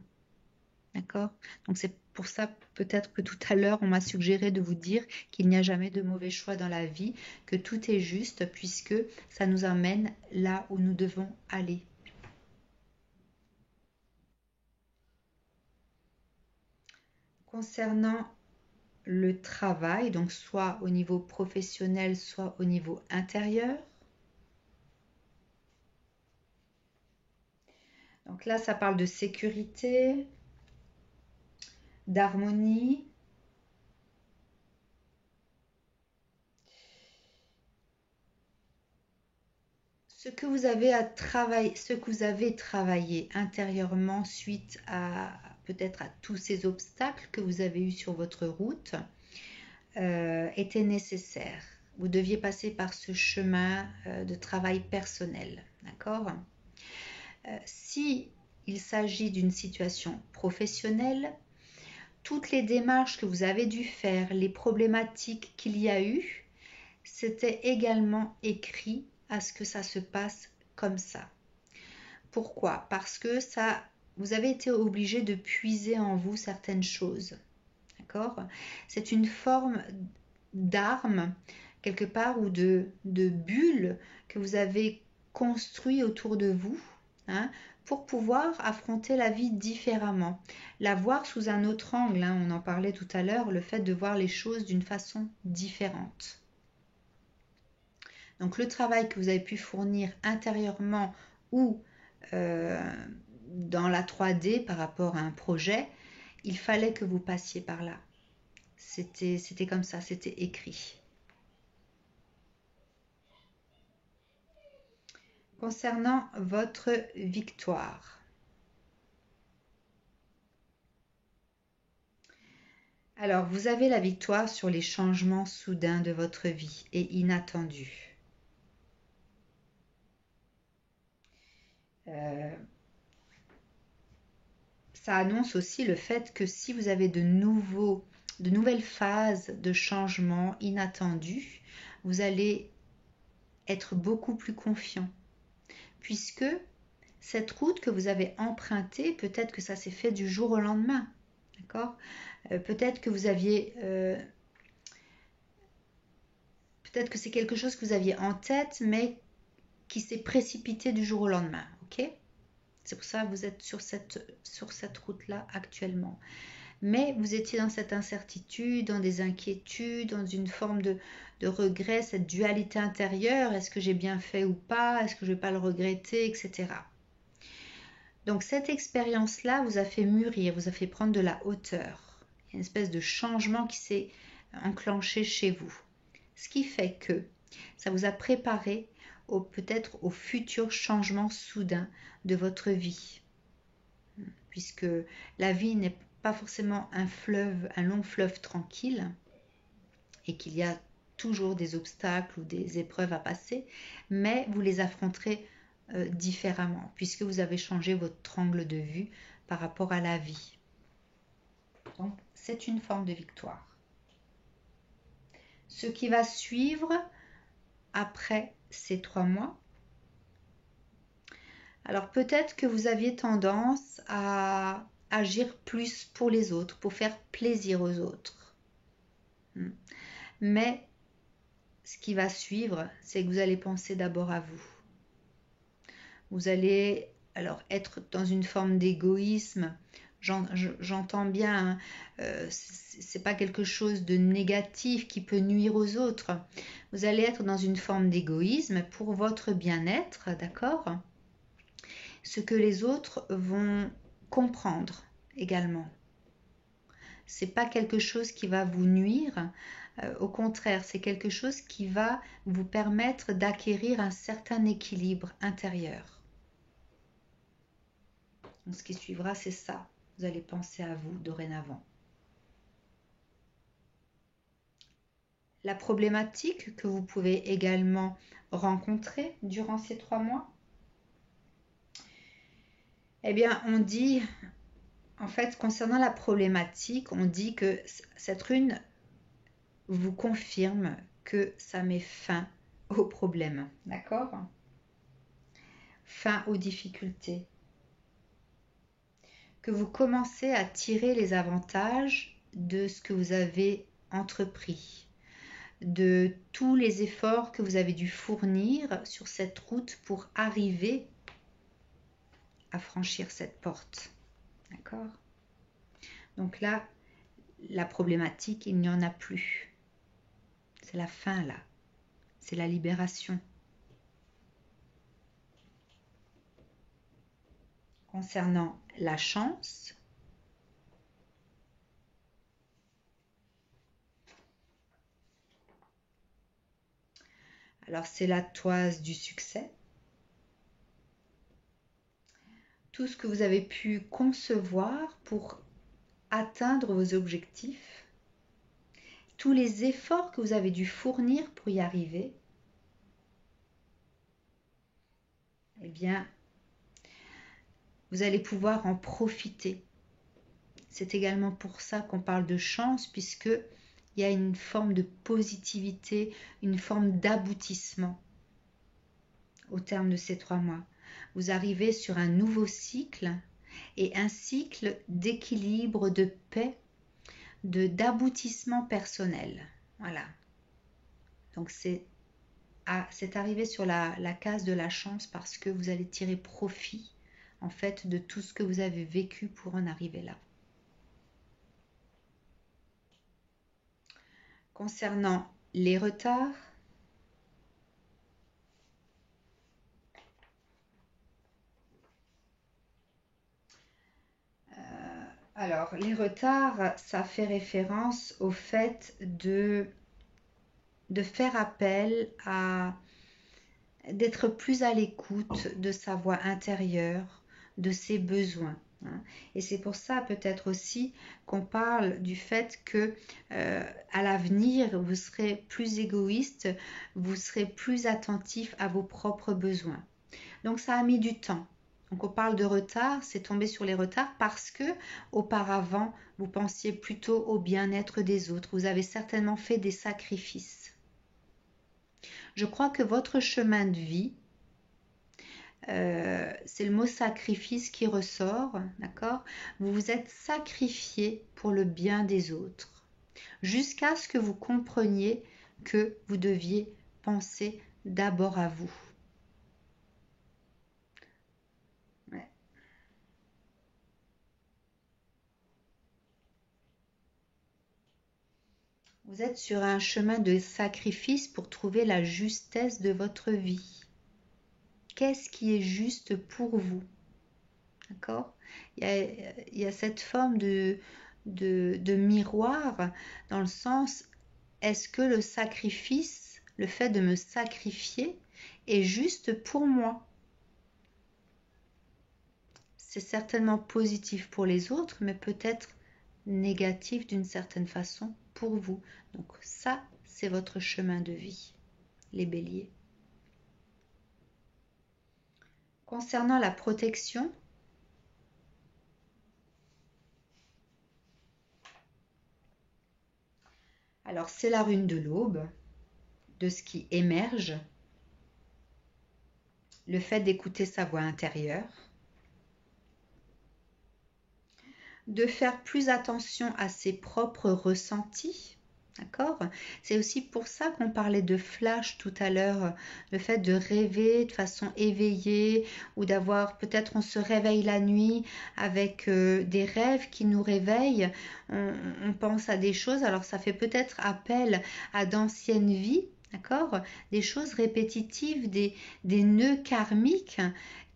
D'accord? Donc c'est pour ça peut-être que tout à l'heure on m'a suggéré de vous dire qu'il n'y a jamais de mauvais choix dans la vie, que tout est juste puisque ça nous amène là où nous devons aller. Concernant le travail, donc soit au niveau professionnel, soit au niveau intérieur. Donc là, ça parle de sécurité, d'harmonie. Ce que vous avez travaillé intérieurement suite à peut-être à tous ces obstacles que vous avez eus sur votre route était nécessaire. Vous deviez passer par ce chemin de travail personnel, d'accord? Si il s'agit d'une situation professionnelle, toutes les démarches que vous avez dû faire, les problématiques qu'il y a eu, c'était également écrit à ce que ça se passe comme ça. Pourquoi? Parce que vous avez été obligé de puiser en vous certaines choses. D'accord? C'est une forme d'arme, quelque part, ou de bulle que vous avez construit autour de vous, hein, pour pouvoir affronter la vie différemment, la voir sous un autre angle, hein, on en parlait tout à l'heure, le fait de voir les choses d'une façon différente. Donc le travail que vous avez pu fournir intérieurement ou dans la 3D par rapport à un projet, il fallait que vous passiez par là. C'était comme ça, c'était écrit. Concernant votre victoire. Alors, vous avez la victoire sur les changements soudains de votre vie et inattendus. Ça annonce aussi le fait que si vous avez de nouvelles phases de changement inattendus, vous allez être beaucoup plus confiant. Puisque cette route que vous avez empruntée, peut-être que ça s'est fait du jour au lendemain. D'accord ? Peut-être que peut-être que c'est quelque chose que vous aviez en tête, mais qui s'est précipité du jour au lendemain. Ok ? C'est pour ça que vous êtes sur cette route-là actuellement. Mais vous étiez dans cette incertitude, dans des inquiétudes, dans une forme de regret, cette dualité intérieure. Est-ce que j'ai bien fait ou pas? Est-ce que je ne vais pas le regretter, etc. Donc cette expérience-là vous a fait mûrir, vous a fait prendre de la hauteur. Il y a une espèce de changement qui s'est enclenché chez vous. Ce qui fait que ça vous a préparé peut-être au futur changement soudain de votre vie. Puisque la vie n'est pas forcément un long fleuve tranquille et qu'il y a toujours des obstacles ou des épreuves à passer, mais vous les affronterez différemment puisque vous avez changé votre angle de vue par rapport à la vie. Donc, c'est une forme de victoire. Ce qui va suivre après ces 3 mois, alors peut-être que vous aviez tendance à agir plus pour les autres, pour faire plaisir aux autres. Mais ce qui va suivre, c'est que vous allez penser d'abord à vous. Vous allez alors être dans une forme d'égoïsme. J'entends bien, c'est pas quelque chose de négatif qui peut nuire aux autres. Vous allez être dans une forme d'égoïsme pour votre bien-être, d'accord ? Ce que les autres vont comprendre également. C'est pas quelque chose qui va vous nuire, au contraire, c'est quelque chose qui va vous permettre d'acquérir un certain équilibre intérieur. Donc, ce qui suivra, c'est ça. Vous allez penser à vous dorénavant. La problématique que vous pouvez également rencontrer durant ces 3 mois, eh bien, on dit, en fait, concernant la problématique, on dit que cette rune vous confirme que ça met fin aux problèmes, d'accord ? Fin aux difficultés. Que vous commencez à tirer les avantages de ce que vous avez entrepris, de tous les efforts que vous avez dû fournir sur cette route pour arriver à franchir cette porte. D'accord ? Donc là, la problématique, il n'y en a plus. C'est la fin là. C'est la libération. Concernant la chance, alors c'est la toise du succès. Tout ce que vous avez pu concevoir pour atteindre vos objectifs, tous les efforts que vous avez dû fournir pour y arriver, eh bien, vous allez pouvoir en profiter c'est également pour ça qu'on parle de chance, puisque il y a une forme de positivité, une forme d'aboutissement au terme de ces 3 mois. Vous arrivez sur un nouveau cycle, et un cycle d'équilibre, de paix, d'aboutissement personnel. Voilà. Donc c'est arrivé sur la case de la chance, parce que vous allez tirer profit en fait de tout ce que vous avez vécu pour en arriver là. Concernant les retards, alors les retards, ça fait référence au fait de faire appel à d'être plus à l'écoute de sa voix intérieure, de ses besoins. Et c'est pour ça peut-être aussi qu'on parle du fait que à l'avenir, vous serez plus égoïste, vous serez plus attentif à vos propres besoins. Donc ça a mis du temps. Donc on parle de retard, c'est tombé sur les retards parce que auparavant, vous pensiez plutôt au bien-être des autres. Vous avez certainement fait des sacrifices. Je crois que votre chemin de vie, c'est le mot sacrifice qui ressort, d'accord? Vous vous êtes sacrifié pour le bien des autres, jusqu'à ce que vous compreniez que vous deviez penser d'abord à vous. Ouais. Vous êtes sur un chemin de sacrifice pour trouver la justesse de votre vie. Qu'est-ce qui est juste pour vous? D'accord? Il y a cette forme de miroir, dans le sens, est-ce que le sacrifice, le fait de me sacrifier, est juste pour moi? C'est certainement positif pour les autres, mais peut-être négatif d'une certaine façon pour vous. Donc ça, c'est votre chemin de vie, les béliers. Concernant la protection, alors c'est la rune de l'aube, de ce qui émerge, le fait d'écouter sa voix intérieure, de faire plus attention à ses propres ressentis. D'accord? C'est aussi pour ça qu'on parlait de flash tout à l'heure, le fait de rêver de façon éveillée, ou d'avoir, peut-être on se réveille la nuit avec des rêves qui nous réveillent, on pense à des choses, alors ça fait peut-être appel à d'anciennes vies, d'accord? Des choses répétitives, des nœuds karmiques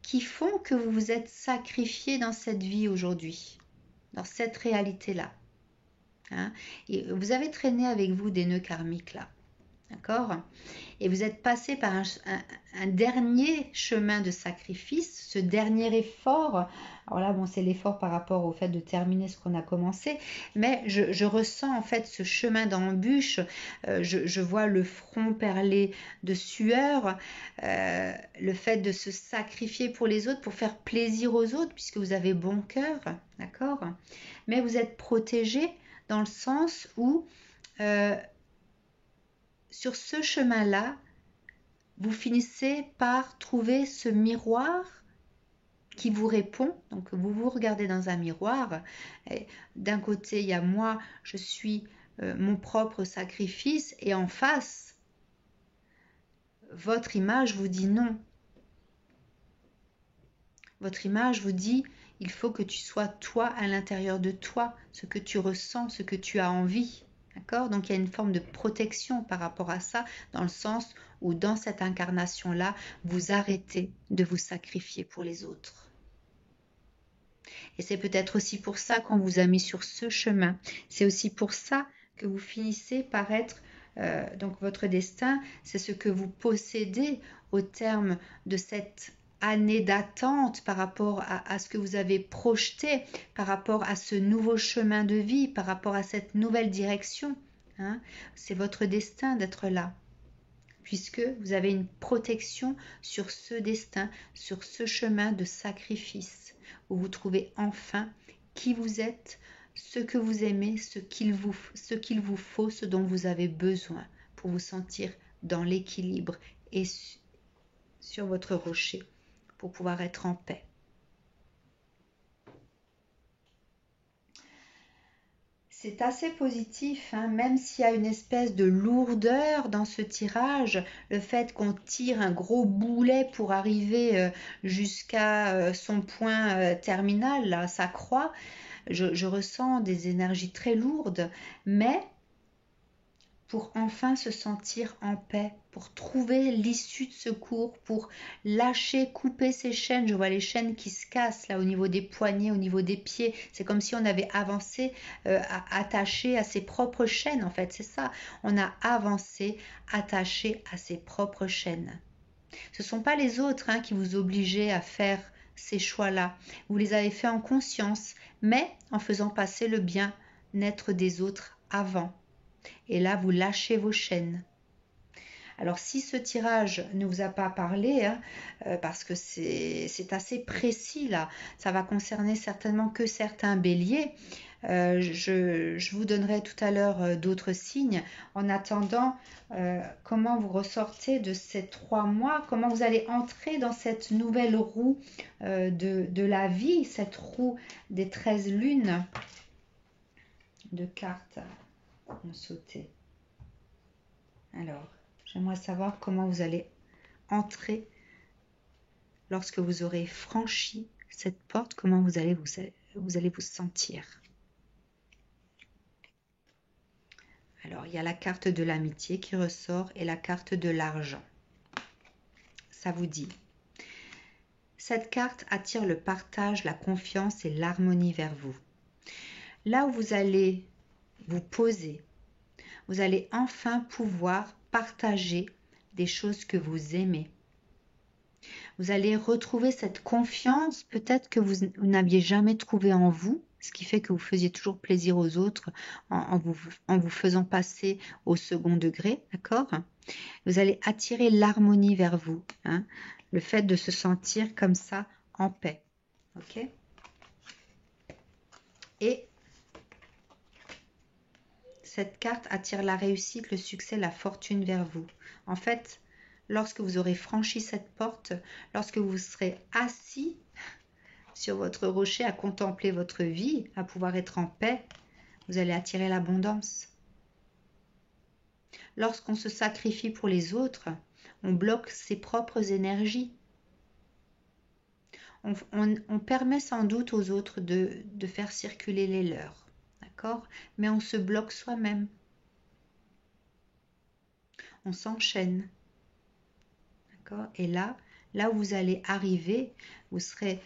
qui font que vous vous êtes sacrifié dans cette vie aujourd'hui, dans cette réalité-là. Et vous avez traîné avec vous des nœuds karmiques là, d'accord? Et vous êtes passé par un dernier chemin de sacrifice, ce dernier effort. Alors là, bon, c'est l'effort par rapport au fait de terminer ce qu'on a commencé, mais je ressens en fait ce chemin d'embûche. Je vois le front perlé de sueur, le fait de se sacrifier pour les autres, pour faire plaisir aux autres, puisque vous avez bon cœur, d'accord? Mais vous êtes protégé dans le sens où sur ce chemin-là, vous finissez par trouver ce miroir qui vous répond. Donc vous vous regardez dans un miroir. D'un côté, il y a moi, je suis mon propre sacrifice, et en face, votre image vous dit non. Votre image vous dit, il faut que tu sois toi à l'intérieur de toi, ce que tu ressens, ce que tu as envie. D'accord? Donc il y a une forme de protection par rapport à ça, dans le sens où dans cette incarnation-là, vous arrêtez de vous sacrifier pour les autres. Et c'est peut-être aussi pour ça qu'on vous a mis sur ce chemin. C'est aussi pour ça que vous finissez par être, donc votre destin, c'est ce que vous possédez au terme de cette année d'attente par rapport à ce que vous avez projeté, par rapport à ce nouveau chemin de vie, par rapport à cette nouvelle direction. C'est votre destin d'être là, puisque vous avez une protection sur ce destin, sur ce chemin de sacrifice, où vous trouvez enfin qui vous êtes, ce que vous aimez, ce qu'il vous faut, ce dont vous avez besoin pour vous sentir dans l'équilibre et sur votre rocher, pour pouvoir être en paix. C'est assez positif, hein, même s'il y a une espèce de lourdeur dans ce tirage, le fait qu'on tire un gros boulet pour arriver jusqu'à son point terminal, là, sa croix, je ressens des énergies très lourdes, mais pour enfin se sentir en paix, pour trouver l'issue de secours, pour lâcher, couper ces chaînes. Je vois les chaînes qui se cassent là au niveau des poignets, au niveau des pieds. C'est comme si on avait avancé, attaché à ses propres chaînes en fait. C'est ça, on a avancé, attaché à ses propres chaînes. Ce ne sont pas les autres hein, qui vous obligeaient à faire ces choix-là. Vous les avez faits en conscience, mais en faisant passer le bien-être des autres avant. Et là, vous lâchez vos chaînes. Alors, si ce tirage ne vous a pas parlé, hein, parce que c'est assez précis là, ça va concerner certainement que certains béliers, je vous donnerai tout à l'heure d'autres signes. En attendant, comment vous ressortez de ces 3 mois, comment vous allez entrer dans cette nouvelle roue de la vie, cette roue des 13 lunes de cartes ont sauté. Alors, j'aimerais savoir comment vous allez entrer lorsque vous aurez franchi cette porte, comment vous allez vous sentir. Alors, il y a la carte de l'amitié qui ressort et la carte de l'argent. Ça vous dit. Cette carte attire le partage, la confiance et l'harmonie vers vous. Là où vous allez vous poser, vous allez enfin pouvoir partager des choses que vous aimez. Vous allez retrouver cette confiance peut-être que vous n'aviez jamais trouvée en vous, ce qui fait que vous faisiez toujours plaisir aux autres en vous faisant passer au second degré, d'accord? Vous allez attirer l'harmonie vers vous, hein, le fait de se sentir comme ça en paix, ok? Et cette carte attire la réussite, le succès, la fortune vers vous. En fait, lorsque vous aurez franchi cette porte, lorsque vous serez assis sur votre rocher à contempler votre vie, à pouvoir être en paix, vous allez attirer l'abondance. Lorsqu'on se sacrifie pour les autres, on bloque ses propres énergies. On permet sans doute aux autres de faire circuler les leurs. D'accord ? Mais on se bloque soi-même. On s'enchaîne. D'accord ? Et là où vous allez arriver, vous serez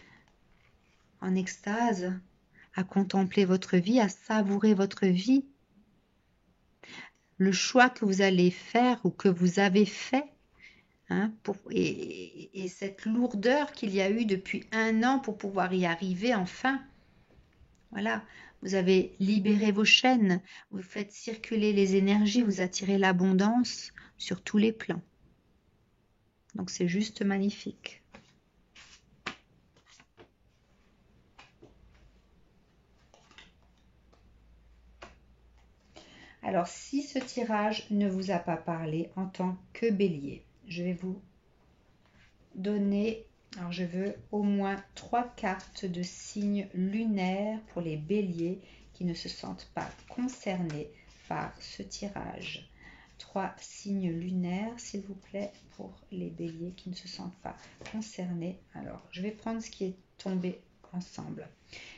en extase, à contempler votre vie, à savourer votre vie. Le choix que vous allez faire ou que vous avez fait, hein, et cette lourdeur qu'il y a eu depuis 1 an pour pouvoir y arriver enfin. Voilà, vous avez libéré vos chaînes, vous faites circuler les énergies, vous attirez l'abondance sur tous les plans. Donc c'est juste magnifique. Alors si ce tirage ne vous a pas parlé en tant que bélier, je vais vous donner, alors je veux au moins 3 cartes de signes lunaires pour les béliers qui ne se sentent pas concernés par ce tirage. 3 signes lunaires, s'il vous plaît, pour les béliers qui ne se sentent pas concernés. Alors, je vais prendre ce qui est tombé ensemble.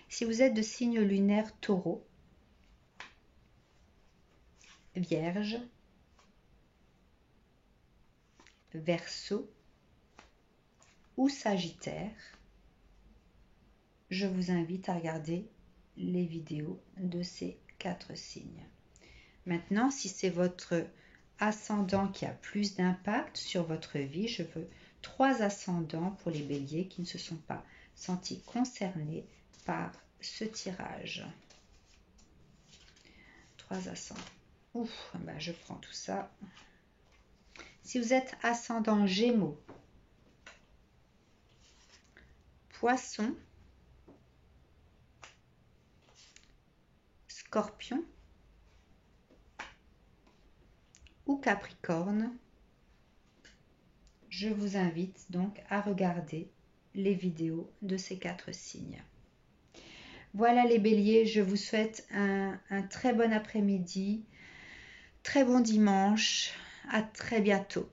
Si vous êtes de signe lunaire taureau, vierge, verseau ou sagittaire, je vous invite à regarder les vidéos de ces 4 signes. Maintenant, si c'est votre ascendant qui a plus d'impact sur votre vie, je veux 3 ascendants pour les béliers qui ne se sont pas sentis concernés par ce tirage. 3 ascendants. Ouf, ben je prends tout ça. Si vous êtes ascendant Gémeaux, Poisson, Scorpion ou Capricorne, je vous invite donc à regarder les vidéos de ces 4 signes. Voilà les béliers, je vous souhaite un très bon après-midi, très bon dimanche, à très bientôt.